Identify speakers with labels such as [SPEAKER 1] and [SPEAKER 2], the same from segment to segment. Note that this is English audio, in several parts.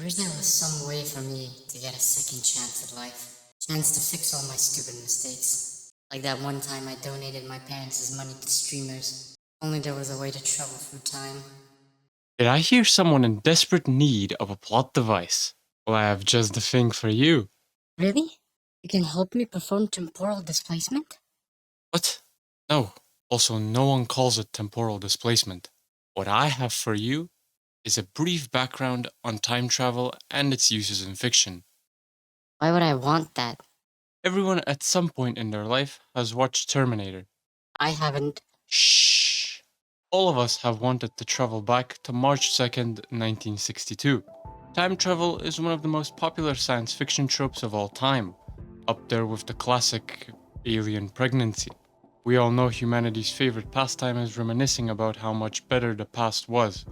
[SPEAKER 1] wish there was some way for me to get a second chance at life. Chance to fix all my stupid mistakes. Like that one time I donated my parents' money to streamers. Only there was a way to travel through time.
[SPEAKER 2] Did I hear someone in desperate need of a plot device? Well, I have just the thing for you.
[SPEAKER 1] Really? You can help me perform temporal displacement?
[SPEAKER 2] What? No. Also, no one calls it temporal displacement. What I have for you is a brief background on time travel and its uses in fiction.
[SPEAKER 1] Why would I want that?
[SPEAKER 2] Everyone at some point in their life has watched Terminator.
[SPEAKER 1] I haven't.
[SPEAKER 2] Shh. All of us have wanted to travel back to March 2nd, 1962. Time travel is one of the most popular science fiction tropes of all time, up there with the classic alien pregnancy. We all know humanity's favorite pastime is reminiscing about how much better the past was,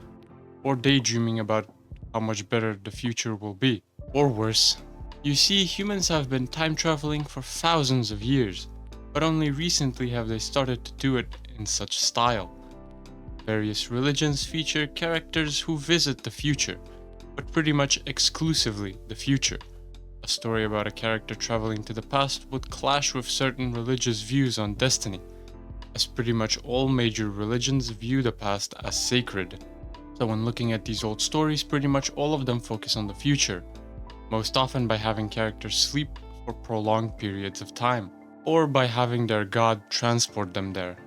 [SPEAKER 2] or daydreaming about how much better the future will be, or worse. You see, humans have been time traveling for thousands of years, but only recently have they started to do it in such style. Various religions feature characters who visit the future, but pretty much exclusively the future. A story about a character traveling to the past would clash with certain religious views on destiny, as pretty much all major religions view the past as sacred. So when looking at these old stories, pretty much all of them focus on the future, most often by having characters sleep for prolonged periods of time, or by having their god transport them there.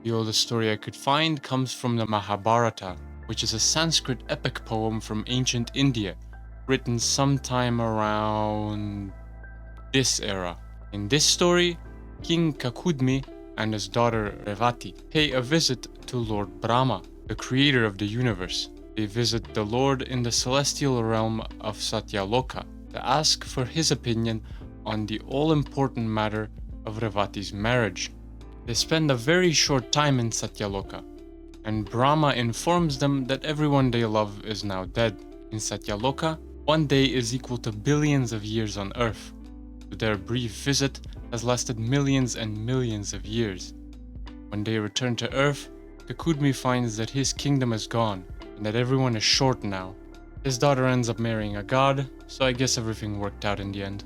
[SPEAKER 2] The oldest story I could find comes from the Mahabharata, which is a Sanskrit epic poem from ancient India, written sometime around this era. In this story, King Kakudmi and his daughter Revati pay a visit to Lord Brahma, the creator of the universe. They visit the Lord in the celestial realm of Satyaloka to ask for his opinion on the all-important matter of Revati's marriage. They spend a very short time in Satyaloka, and Brahma informs them that everyone they love is now dead. In Satyaloka, one day is equal to billions of years on Earth, so their brief visit has lasted millions and millions of years. When they return to Earth, Kakudmi finds that his kingdom is gone, and that everyone is short now. His daughter ends up marrying a god, so I guess everything worked out in the end.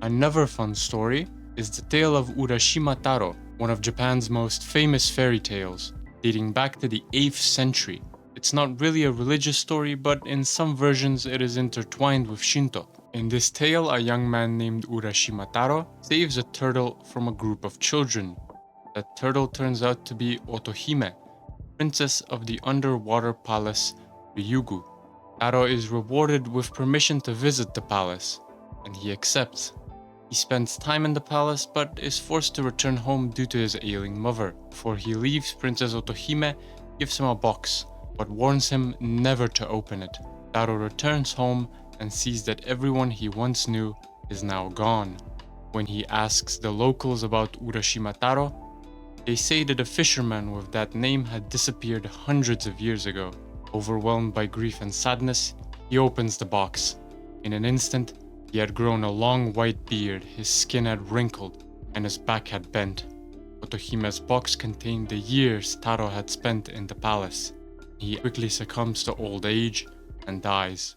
[SPEAKER 2] Another fun story is the tale of Urashima Taro, one of Japan's most famous fairy tales, dating back to the 8th century. It's not really a religious story, but in some versions it is intertwined with Shinto. In this tale, a young man named Urashima Taro saves a turtle from a group of children. That turtle turns out to be Otohime, princess of the underwater palace Ryugu. Taro is rewarded with permission to visit the palace, and he accepts. He spends time in the palace but is forced to return home due to his ailing mother. Before he leaves, Princess Otohime gives him a box, but warns him never to open it. Taro returns home and sees that everyone he once knew is now gone. When he asks the locals about Urashima Taro, they say that a fisherman with that name had disappeared hundreds of years ago. Overwhelmed by grief and sadness, he opens the box. In an instant, he had grown a long white beard, his skin had wrinkled, and his back had bent. Otohime's box contained the years Taro had spent in the palace. He quickly succumbs to old age and dies.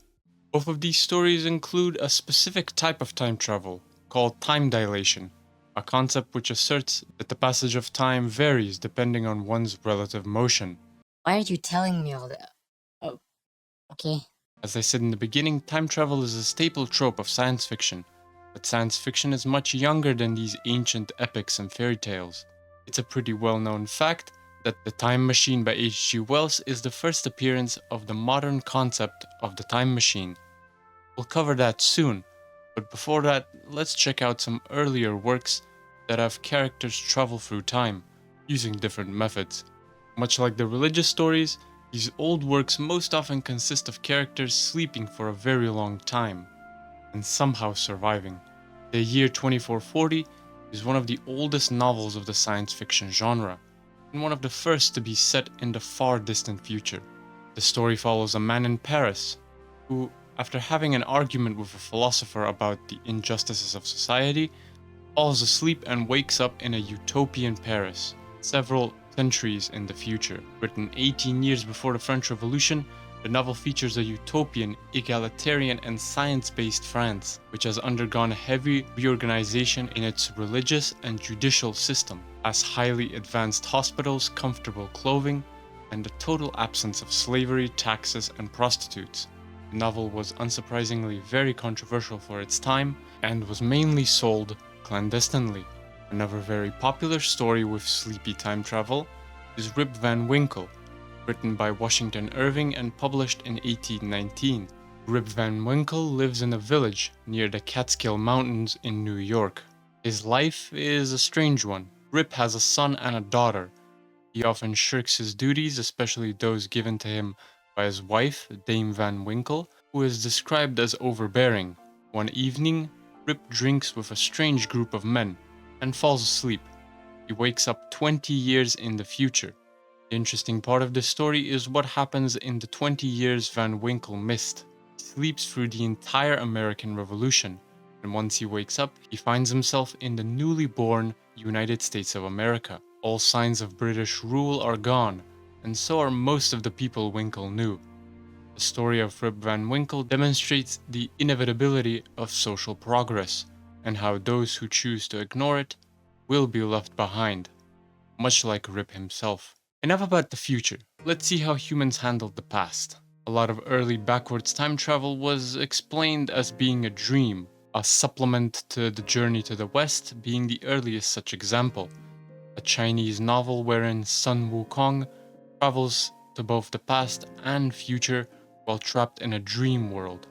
[SPEAKER 2] Both of these stories include a specific type of time travel called time dilation, a concept which asserts that the passage of time varies depending on one's relative motion.
[SPEAKER 1] Why are you telling me all that? Oh, okay.
[SPEAKER 2] As I said in the beginning, time travel is a staple trope of science fiction, but science fiction is much younger than these ancient epics and fairy tales. It's a pretty well-known fact that The Time Machine by H.G. Wells is the first appearance of the modern concept of the time machine. We'll cover that soon, but before that, let's check out some earlier works that have characters travel through time, using different methods. Much like the religious stories, these old works most often consist of characters sleeping for a very long time, and somehow surviving. The year 2440 is one of the oldest novels of the science fiction genre, and one of the first to be set in the far distant future. The story follows a man in Paris, who, after having an argument with a philosopher about the injustices of society, falls asleep and wakes up in a utopian Paris, several centuries in the future. Written 18 years before the French Revolution, The novel features a utopian, egalitarian, and science-based France, which has undergone a heavy reorganization in its religious and judicial system, has highly advanced hospitals, comfortable clothing, and a total absence of slavery, taxes, and prostitutes. The novel was unsurprisingly very controversial for its time and was mainly sold clandestinely. Another very popular story with sleepy time travel is Rip Van Winkle, written by Washington Irving and published in 1819. Rip Van Winkle lives in a village near the Catskill Mountains in New York. His life is a strange one. Rip has a son and a daughter. He often shirks his duties, especially those given to him by his wife, Dame Van Winkle, who is described as overbearing. One evening, Rip drinks with a strange group of men and falls asleep. He wakes up 20 years in the future. The interesting part of the story is what happens in the 20 years Van Winkle missed. He sleeps through the entire American Revolution, and once he wakes up, he finds himself in the newly born United States of America. All signs of British rule are gone, and so are most of the people Winkle knew. The story of Rip Van Winkle demonstrates the inevitability of social progress, and how those who choose to ignore it will be left behind, much like Rip himself. Enough about the future. Let's see how humans handled the past. A lot of early backwards time travel was explained as being a dream, a supplement to the Journey to the West being the earliest such example, a Chinese novel wherein Sun Wukong travels to both the past and future while trapped in a dream world.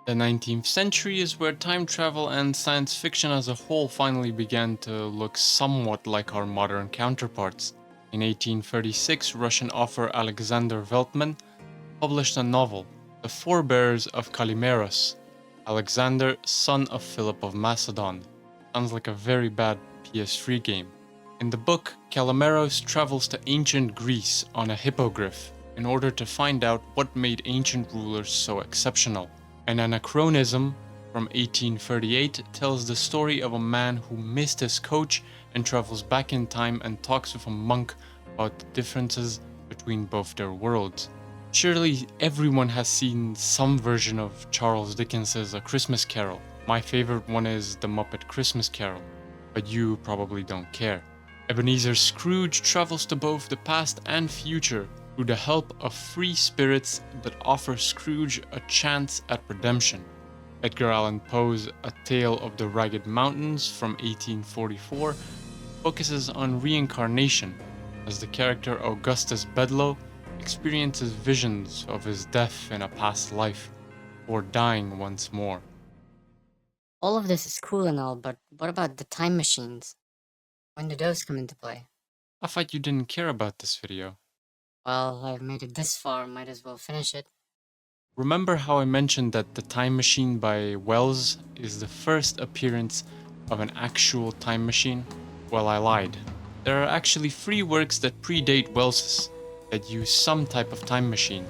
[SPEAKER 2] The 19th century is where time travel and science fiction as a whole finally began to look somewhat like our modern counterparts. In 1836, Russian author Alexander Veltman published a novel, The Forebears of Kalimeros. Alexander, son of Philip of Macedon. Sounds like a very bad PS3 game. In the book, Kalimeros travels to ancient Greece on a hippogriff in order to find out what made ancient rulers so exceptional. An anachronism from 1838 tells the story of a man who missed his coach and travels back in time and talks with a monk about the differences between both their worlds. Surely everyone has seen some version of Charles Dickens's A Christmas Carol. My favorite one is The Muppet Christmas Carol, but you probably don't care. Ebenezer Scrooge travels to both the past and future through the help of free spirits that offer Scrooge a chance at redemption. Edgar Allan Poe's A Tale of the Ragged Mountains from 1844 focuses on reincarnation, as the character Augustus Bedloe experiences visions of his death in a past life, or dying once more.
[SPEAKER 1] All of this is cool and all, but what about the time machines? When do those come into play?
[SPEAKER 2] I thought you didn't care about this video.
[SPEAKER 1] Well, I've made it this far, might as well finish it.
[SPEAKER 2] Remember how I mentioned that The Time Machine by Wells is the first appearance of an actual time machine? Well, I lied. There are actually 3 works that predate Wells's that use some type of time machine.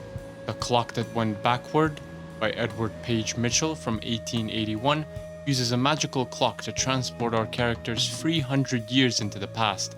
[SPEAKER 2] The Clock That Went Backward by Edward Page Mitchell from 1881 uses a magical clock to transport our characters 300 years into the past,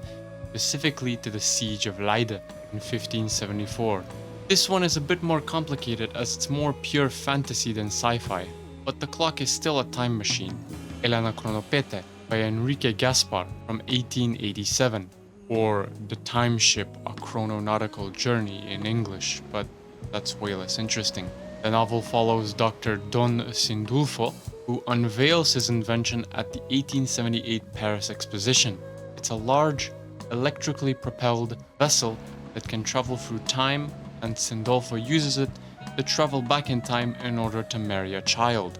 [SPEAKER 2] specifically to the Siege of Leyde in 1574. This one is a bit more complicated as it's more pure fantasy than sci-fi, but the clock is still a time machine. El Anacronopete by Enrique Gaspar from 1887, or The Time Ship, A Chrononautical Journey in English, but that's way less interesting. The novel follows Dr. Don Sindulfo, who unveils his invention at the 1878 Paris Exposition. It's a large, electrically propelled vessel that can travel through time, and Sindolfo uses it to travel back in time in order to marry a child.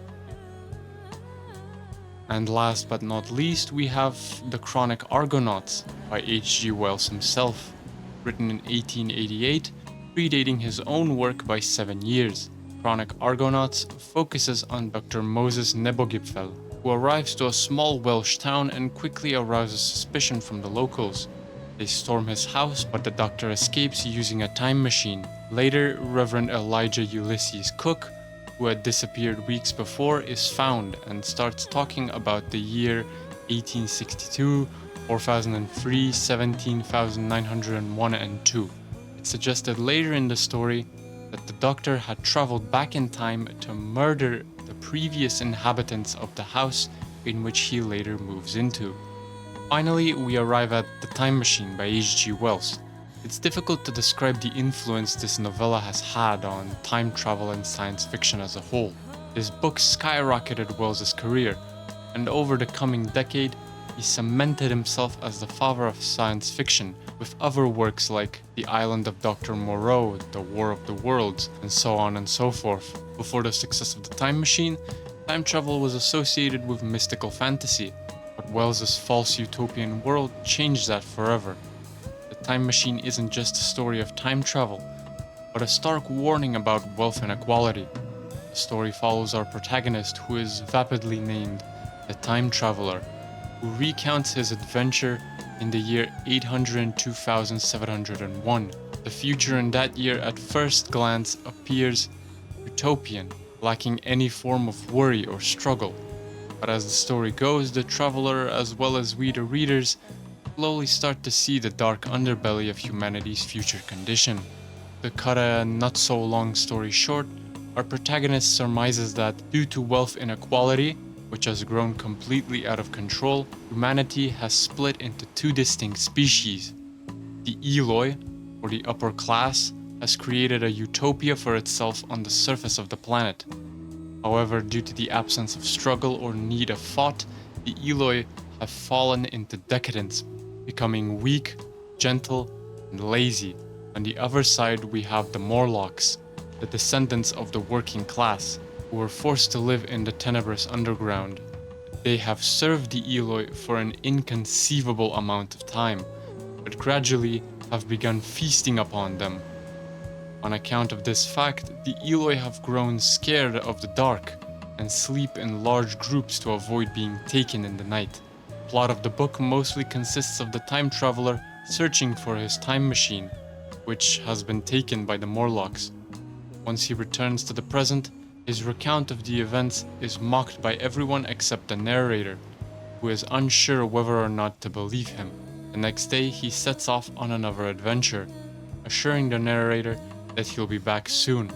[SPEAKER 2] And last but not least, we have The Chronic Argonauts by H.G. Wells himself, written in 1888, predating his own work by 7 years. Chronic Argonauts focuses on Dr. Moses Nebogipfel, who arrives to a small Welsh town and quickly arouses suspicion from the locals. They storm his house, but the doctor escapes using a time machine. Later, Reverend Elijah Ulysses Cook, who had disappeared weeks before, is found and starts talking about the year 1862, 4003, 17,901, and 2. It's suggested later in the story that the doctor had traveled back in time to murder the previous inhabitants of the house in which he later moves into. Finally, we arrive at The Time Machine by H.G. Wells. It's difficult to describe the influence this novella has had on time travel and science fiction as a whole. This book skyrocketed Wells's career, and over the coming decade, he cemented himself as the father of science fiction, with other works like The Island of Dr. Moreau, The War of the Worlds, and so on and so forth. Before the success of The Time Machine, time travel was associated with mystical fantasy, but Wells's false utopian world changed that forever. The Time Machine isn't just a story of time travel, but a stark warning about wealth inequality. The story follows our protagonist, who is vapidly named the Time Traveler, who recounts his adventure in the year 802,701. The future in that year at first glance appears utopian, lacking any form of worry or struggle. But as the story goes, the traveler, as well as we the readers, slowly start to see the dark underbelly of humanity's future condition. To cut a not so long story short, our protagonist surmises that due to wealth inequality, which has grown completely out of control, humanity has split into two distinct species. The Eloi, or the upper class, has created a utopia for itself on the surface of the planet. However, due to the absence of struggle or need of thought, the Eloi have fallen into decadence, becoming weak, gentle, and lazy. On the other side, we have the Morlocks, the descendants of the working class, who were forced to live in the tenebrous underground. They have served the Eloi for an inconceivable amount of time, but gradually have begun feasting upon them. On account of this fact, the Eloi have grown scared of the dark and sleep in large groups to avoid being taken in the night. The plot of the book mostly consists of the time traveler searching for his time machine, which has been taken by the Morlocks. Once he returns to the present, his recount of the events is mocked by everyone except the narrator, who is unsure whether or not to believe him. The next day, he sets off on another adventure, assuring the narrator that he'll be back soon.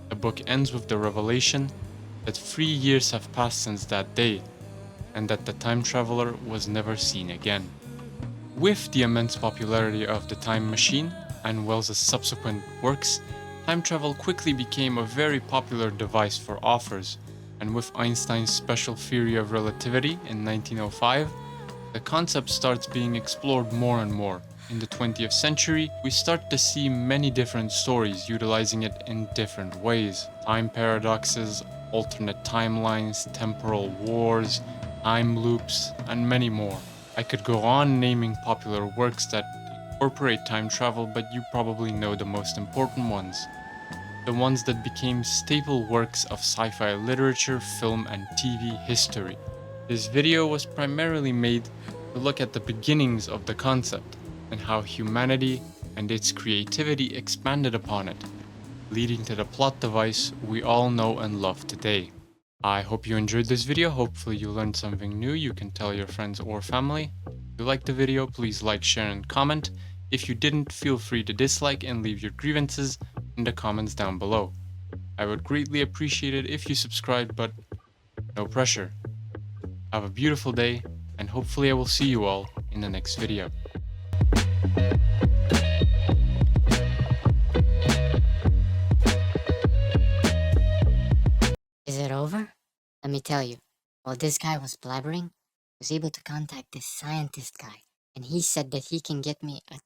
[SPEAKER 2] The book ends with the revelation that 3 years have passed since that day, and that the time traveler was never seen again. With the immense popularity of The Time Machine and Wells's subsequent works, time travel quickly became a very popular device for authors, and with Einstein's special theory of relativity in 1905, the concept starts being explored more and more. In the 20th century, we start to see many different stories utilizing it in different ways. Time paradoxes, alternate timelines, temporal wars, time loops, and many more. I could go on naming popular works that incorporate time travel, but you probably know the most important ones. The ones that became staple works of sci-fi literature, film, and TV history. This video was primarily made to look at the beginnings of the concept and how humanity and its creativity expanded upon it, leading to the plot device we all know and love today. I hope you enjoyed this video. Hopefully you learned something new you can tell your friends or family. If you liked the video, please like, share, and comment. If you didn't, feel free to dislike and leave your grievances in the comments down below. I would greatly appreciate it if you subscribed, but no pressure. Have a beautiful day, and hopefully I will see you all in the next video.
[SPEAKER 1] Is it over? Let me tell you, while this guy was blabbering, I was able to contact this scientist guy, and he said that he can get me a